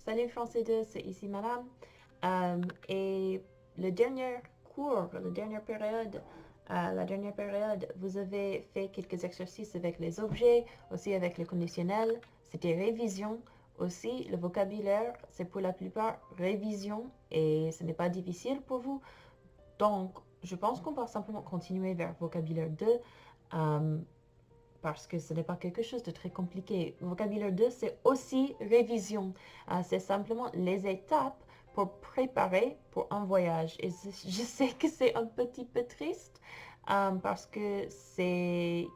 Salut Français 2, c'est ici Madame. Et le dernier cours, la dernière période, vous avez fait quelques exercices avec les objets, aussi avec le conditionnel. C'était révision. Aussi, le vocabulaire, c'est pour la plupart révision et ce n'est pas difficile pour vous. Donc, je pense qu'on va simplement continuer vers vocabulaire 2. Euh, parce que ce n'est pas quelque chose de très compliqué. Vocabulaire 2, c'est aussi révision. C'est simplement les étapes pour préparer pour un voyage. Et je sais que c'est un petit peu triste parce que c'est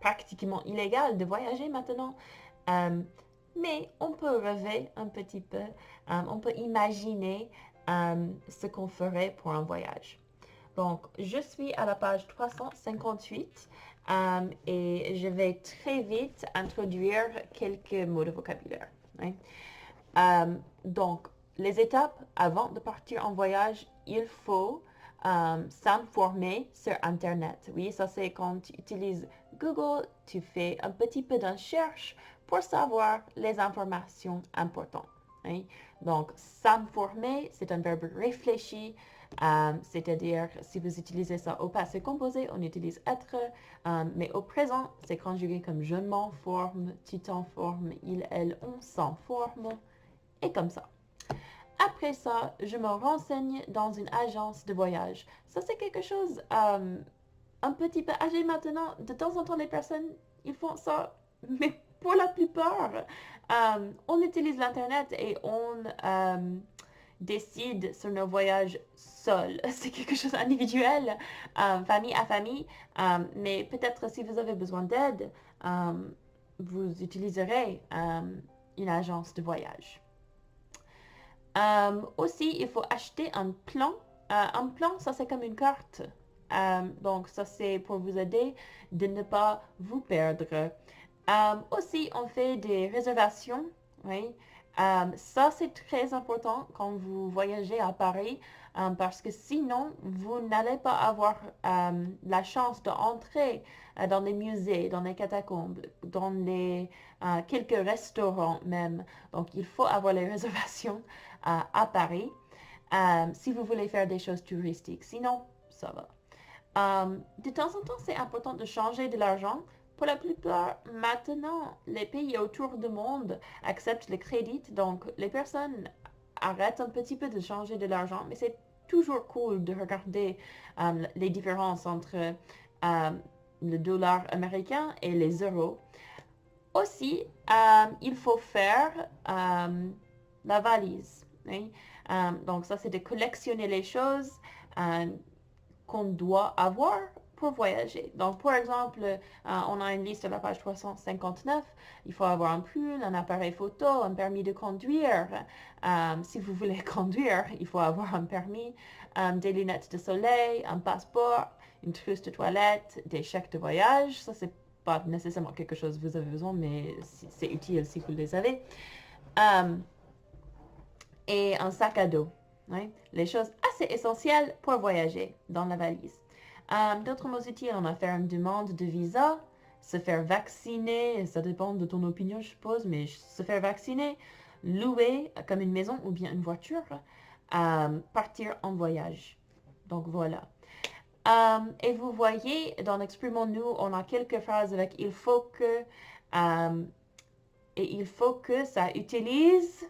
pratiquement illégal de voyager maintenant. Euh, mais on peut rêver un petit peu. On peut imaginer ce qu'on ferait pour un voyage. Donc, je suis à la page 358 et je vais très vite introduire quelques mots de vocabulaire. Hein. Donc, les étapes avant de partir en voyage, il faut s'informer sur Internet. Oui, ça c'est quand tu utilises Google, tu fais un petit peu de recherche pour savoir les informations importantes. Hein. Donc, s'informer, c'est un verbe réfléchi, c'est-à-dire si vous utilisez ça au passé composé, on utilise être, mais au présent, c'est conjugué comme je m'informe, tu t'informes, il, elle, on s'informe, et comme ça. Après ça, je me renseigne dans une agence de voyage. Ça, c'est quelque chose un petit peu âgé maintenant. De temps en temps, les personnes, ils font ça, mais pour la plupart, on utilise l'Internet et on décide sur nos voyages seuls. C'est quelque chose d'individuel, famille à famille, mais peut-être si vous avez besoin d'aide, vous utiliserez une agence de voyage. Aussi, il faut acheter un plan. Un plan, ça c'est comme une carte. Donc, ça c'est pour vous aider de ne pas vous perdre. Aussi, on fait des réservations. Oui. Ça c'est très important quand vous voyagez à Paris parce que sinon, vous n'allez pas avoir la chance d'entrer dans les musées, dans les catacombes, dans les quelques restaurants même. Donc, il faut avoir les réservations à Paris si vous voulez faire des choses touristiques. Sinon, ça va. De temps en temps, c'est important de changer de l'argent. Pour la plupart, maintenant, les pays autour du monde acceptent le crédit. Donc, les personnes arrêtent un petit peu de changer de l'argent. Mais c'est toujours cool de regarder les différences entre le dollar américain et les euros. Aussi, il faut faire la valise. Hein. Donc ça, c'est de collectionner les choses qu'on doit avoir pour voyager. Donc, par exemple, on a une liste à la page 359. Il faut avoir un pull, un appareil photo, un permis de conduire. Si vous voulez conduire, il faut avoir un permis, des lunettes de soleil, un passeport, une trousse de toilette, des chèques de voyage. Ça, c'est pas nécessairement quelque chose que vous avez besoin, mais c'est utile si vous les avez. Et un sac à dos. Hein? Les choses assez essentielles pour voyager dans la valise. D'autres mots utiles, on a faire une demande de visa, se faire vacciner, ça dépend de ton opinion, je suppose, mais se faire vacciner, louer comme une maison ou bien une voiture, partir en voyage. Donc voilà. Et vous voyez, dans Exprimons-nous, on a quelques phrases avec il faut que, et il faut que ça utilise.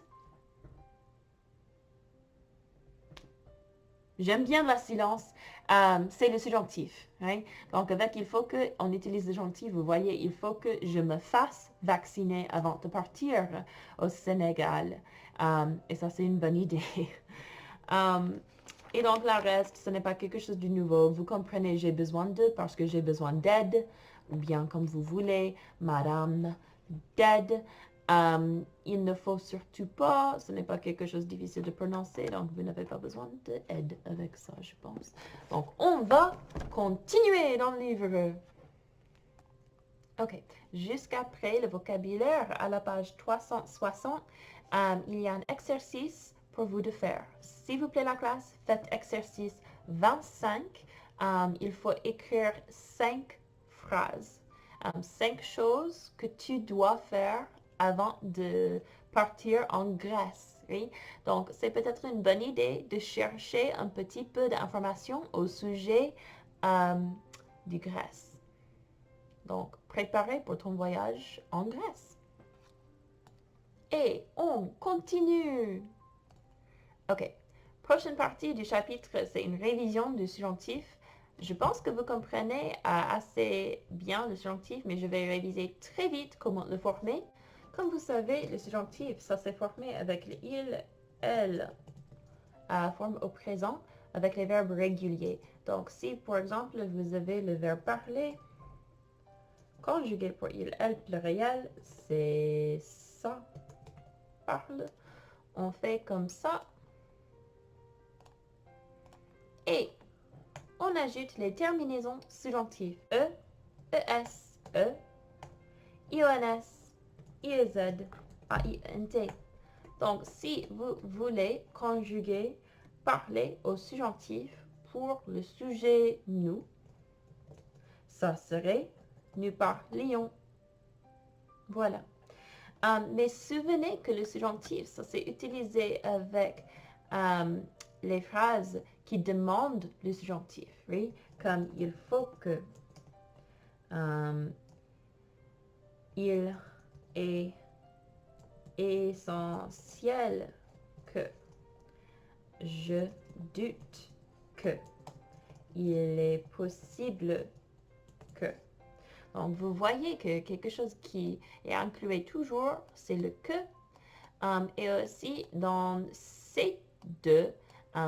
J'aime bien la silence. C'est le subjonctif. Hein? Donc, avec il faut que, on utilise le subjonctif. Vous voyez, il faut que je me fasse vacciner avant de partir au Sénégal. Et ça, c'est une bonne idée. Et donc, le reste, ce n'est pas quelque chose de nouveau. Vous comprenez, j'ai besoin de parce que j'ai besoin d'aide. Ou bien, comme vous voulez, madame d'aide. Il ne faut surtout pas, ce n'est pas quelque chose de difficile de prononcer, donc vous n'avez pas besoin d'aide avec ça, je pense. Donc, on va continuer dans le livre. Ok, jusqu'après le vocabulaire, à la page 360, il y a un exercice pour vous de faire. S'il vous plaît, la classe, faites exercice 25. Il faut écrire 5 phrases. 5 choses que tu dois faire avant de partir en Grèce. Oui? Donc, c'est peut-être une bonne idée de chercher un petit peu d'informations au sujet du Grèce. Donc, préparer pour ton voyage en Grèce. Et on continue. OK. Prochaine partie du chapitre, c'est une révision du subjonctif. Je pense que vous comprenez assez bien le subjonctif, mais je vais réviser très vite comment le former. Comme vous savez, le subjonctif, ça s'est formé avec le il, elle, à forme au présent, avec les verbes réguliers. Donc, si, par exemple, vous avez le verbe parler, conjugué pour il, elle, pluriel, c'est ça, parle. On fait comme ça. Et on ajoute les terminaisons subjonctives e, es, e, ions, iez, aint. Donc, si vous voulez conjuguer parler au subjonctif pour le sujet nous, ça serait nous parlions. Voilà. Mais souvenez que le subjonctif, ça c'est utilisé avec les phrases qui demandent le subjonctif, oui? Comme il faut que, il est essentiel que, je doute que, il est possible que. Donc, vous voyez que quelque chose qui est inclus toujours, c'est le que. Et aussi, dans C2,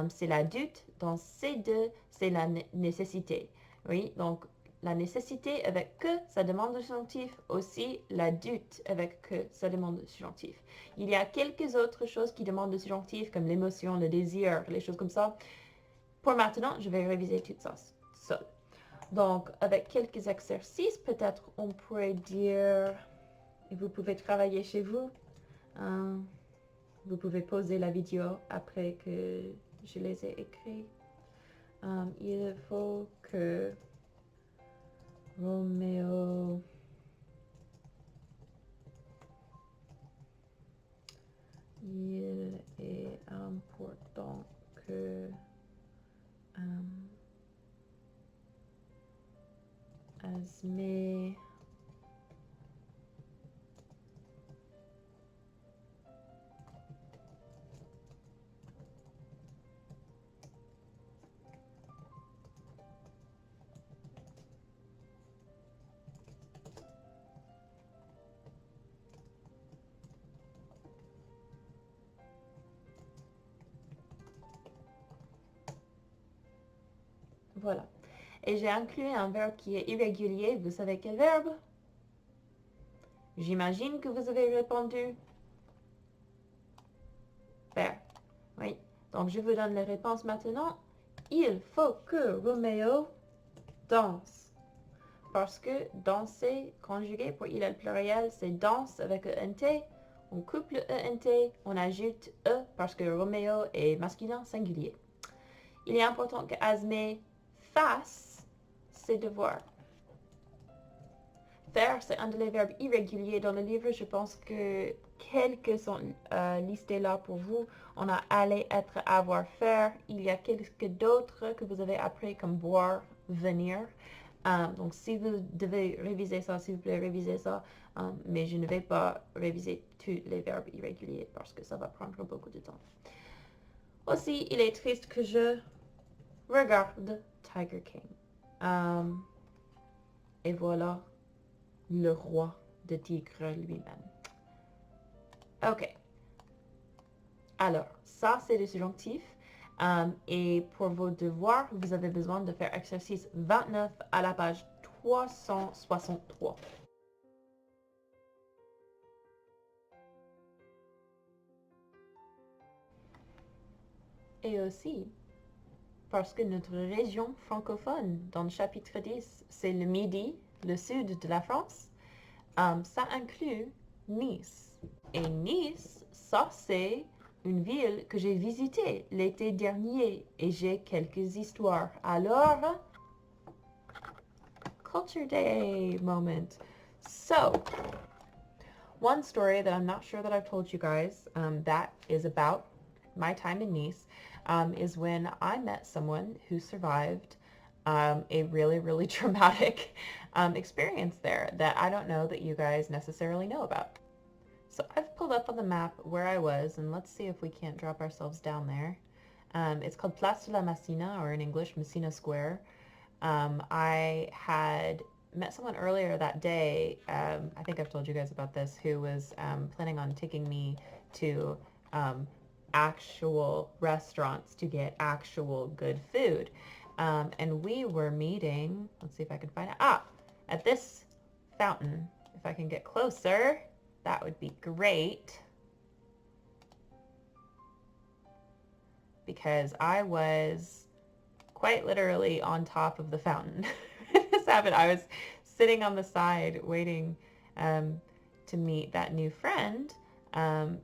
c'est la doute. Dans C2, c'est la nécessité. Oui, donc la nécessité avec que, ça demande le subjonctif. Aussi, la doute avec que, ça demande le subjonctif. Il y a quelques autres choses qui demandent le subjonctif, comme l'émotion, le désir, les choses comme ça. Pour maintenant, je vais réviser tout ça seul. Donc, avec quelques exercices, peut-être on pourrait dire, et vous pouvez travailler chez vous. Vous pouvez poser la vidéo après que je les ai écrits. Il faut que Roméo il est important que Asmé voilà. Et j'ai inclus un verbe qui est irrégulier. Vous savez quel verbe? J'imagine que vous avez répondu faire. Oui. Donc, je vous donne les réponses maintenant. Il faut que Roméo danse. Parce que danser, conjugué pour il est le pluriel, c'est danse avec ENT. On coupe le ENT, on ajoute E parce que Roméo est masculin singulier. Il est important que Asmé fasse ses devoirs. Faire, c'est un des verbes irréguliers dans le livre. Je pense que quelques sont listés là pour vous. On a aller, être, avoir, faire. Il y a quelques d'autres que vous avez appris comme boire, venir. Donc, si vous devez réviser ça, s'il vous plaît, révisez ça. Mais je ne vais pas réviser tous les verbes irréguliers parce que ça va prendre beaucoup de temps. Aussi, il est triste que je regarde Tiger King. Et voilà le roi de tigre lui-même. Ok. Alors, ça, c'est le subjonctif. Et pour vos devoirs, vous avez besoin de faire exercice 29 à la page 363. Et aussi, parce que notre région francophone, dans le chapitre 10, c'est le Midi, le sud de la France, ça inclut Nice. Et Nice, ça c'est une ville que j'ai visitée l'été dernier et j'ai quelques histoires. Alors, Culture Day moment. So, one story that I'm not sure that I've told you guys that is about my time in Nice is when I met someone who survived a really, really traumatic experience there that I don't know that you guys necessarily know about. So I've pulled up on the map where I was, and let's see if we can't drop ourselves down there. It's called Place de la Messina, or in English, Messina Square. I had met someone earlier that day, I think I've told you guys about this, who was planning on taking me to um, actual restaurants to get actual good food. And we were meeting, let's see if I can find it, at this fountain. If I can get closer, that would be great. Because I was quite literally on top of the fountain. This happened. I was sitting on the side waiting to meet that new friend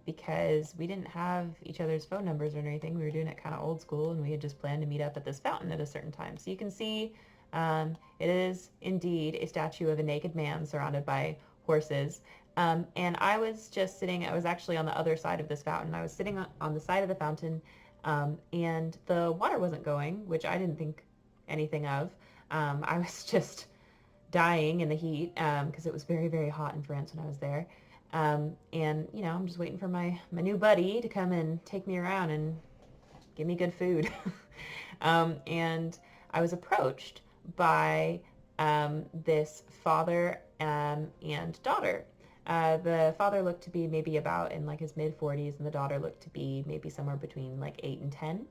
because we didn't have each other's phone numbers or anything. We were doing it kind of old school, and we had just planned to meet up at this fountain at a certain time. So you can see it is indeed a statue of a naked man surrounded by horses. And I was just sitting, I was actually on the other side of this fountain. I was sitting on the side of the fountain, and the water wasn't going, which I didn't think anything of. I was just dying in the heat because it was very, very hot in France when I was there. And, you know, I'm just waiting for my new buddy to come and take me around and give me good food. And I was approached by this father and daughter. The father looked to be maybe about in like his mid-40s, and the daughter looked to be maybe somewhere between like 8 and 10.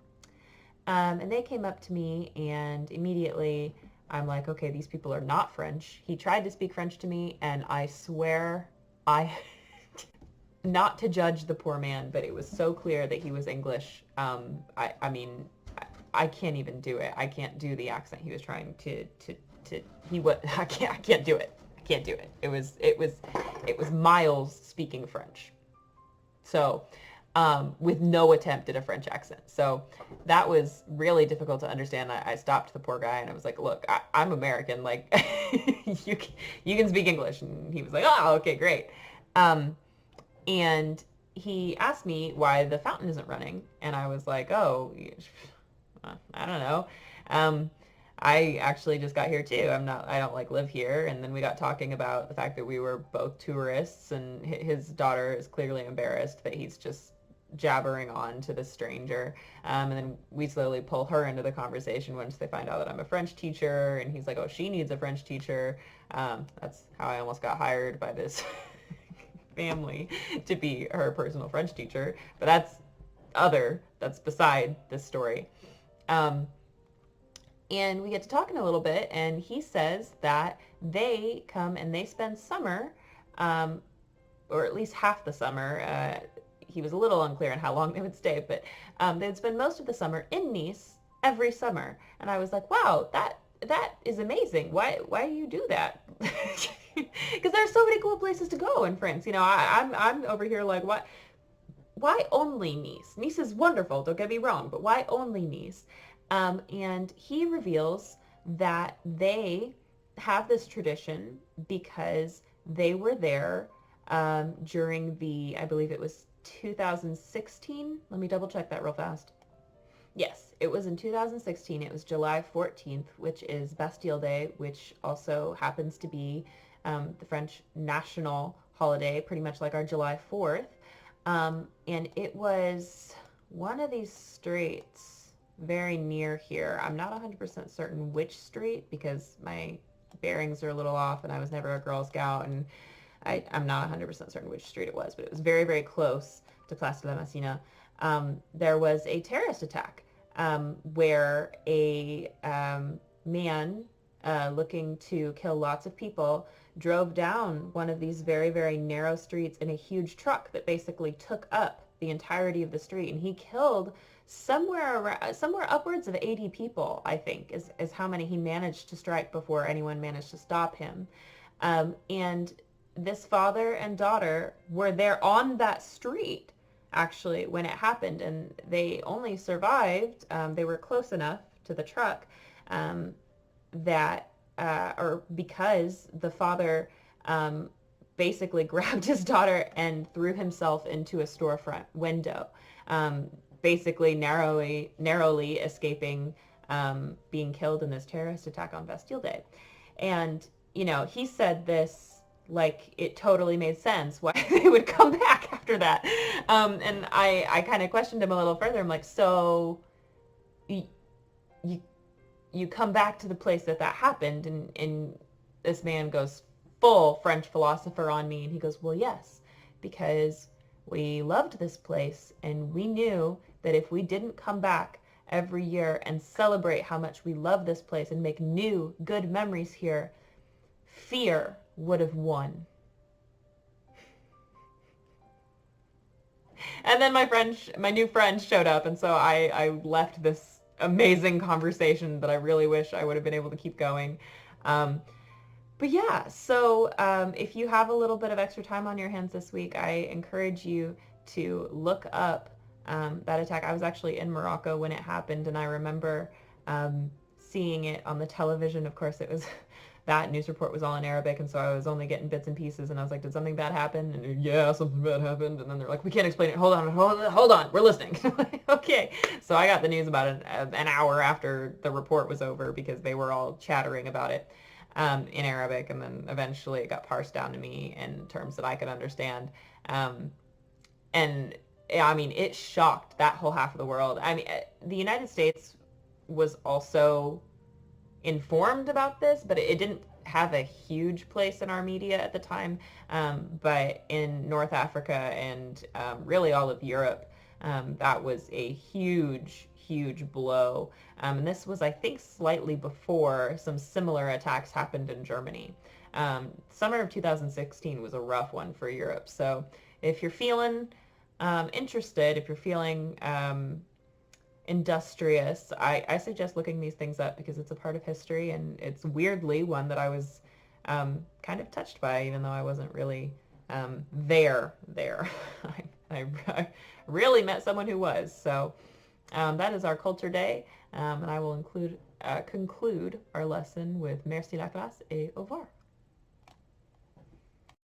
And they came up to me, and immediately I'm like, okay, these people are not French. He tried to speak French to me, and I swear I, not to judge the poor man, but it was so clear that he was English. I mean, I can't even do it. I can't do the accent he was trying to he was, I can't do it. I can't do it. It was Miles speaking French. So, with no attempt at a French accent. So that was really difficult to understand. I stopped the poor guy and I was like, look, I'm American. Like, you can speak English. And he was like, oh, okay, great. And he asked me why the fountain isn't running. And I was like, oh, I don't know. I actually just got here too. I don't like live here. And then we got talking about the fact that we were both tourists, and his daughter is clearly embarrassed that he's just jabbering on to the stranger. And then we slowly pull her into the conversation once they find out that I'm a French teacher, and he's like, oh, she needs a French teacher. That's how I almost got hired by this family to be her personal French teacher. But that's beside this story. And we get to talking a little bit, and he says that they come and they spend summer, or at least half the summer. He was a little unclear on how long they would stay, but they would spend most of the summer in Nice every summer. And I was like, wow, that is amazing. Why do you do that? Because there's so many cool places to go in France. You know, I'm over here like, what? Why only Nice? Nice is wonderful, don't get me wrong, but why only Nice? And he reveals that they have this tradition because they were there during the, I believe it was 2016. Let me double check that real fast. Yes, it was in 2016. It was July 14th, which is Bastille Day, which also happens to be the French national holiday, pretty much like our July 4th. And it was one of these streets very near here. I'm not 100% certain which street because my bearings are a little off and I was never a Girl Scout, and I'm not 100% certain which street it was, but it was very, very close to Place de la Messina. There was a terrorist attack where a man looking to kill lots of people drove down one of these very, very narrow streets in a huge truck that basically took up the entirety of the street, and he killed somewhere upwards of 80 people, I think, is how many he managed to strike before anyone managed to stop him. And this father and daughter were there on that street, actually, when it happened, and they only survived. They were close enough to the truck that, or because the father basically grabbed his daughter and threw himself into a storefront window, basically narrowly escaping being killed in this terrorist attack on Bastille Day. And, you know, he said this like it totally made sense why they would come back after that. And I kind of questioned him a little further. I'm like, so you, you come back to the place that happened, and this man goes full French philosopher on me, and he goes, well, yes, because we loved this place, and we knew that if we didn't come back every year and celebrate how much we love this place and make new good memories here, fear would have won. And then my new friend showed up, and so I left this amazing conversation that I really wish I would have been able to keep going. But yeah, so if you have a little bit of extra time on your hands this week, I encourage you to look up that attack. I was actually in Morocco when it happened, and I remember seeing it on the television. Of course, it was that news report was all in Arabic, and so I was only getting bits and pieces, and I was like, did something bad happen? And yeah, something bad happened. And then they're like, we can't explain it. Hold on, we're listening. Okay. So I got the news about an hour after the report was over because they were all chattering about it in Arabic, and then eventually it got parsed down to me in terms that I could understand. And I mean, it shocked that whole half of the world. I mean, the United States was also informed about this, but it didn't have a huge place in our media at the time. But in North Africa and really all of Europe, that was a huge blow. And this was, I think, slightly before some similar attacks happened in Germany. Summer of 2016 was a rough one for Europe. So if you're feeling interested, if you're feeling industrious, I suggest looking these things up because it's a part of history, and it's weirdly one that I was kind of touched by, even though I wasn't really there. I really met someone who was. So that is our culture day, and I will conclude our lesson with merci la classe et au revoir.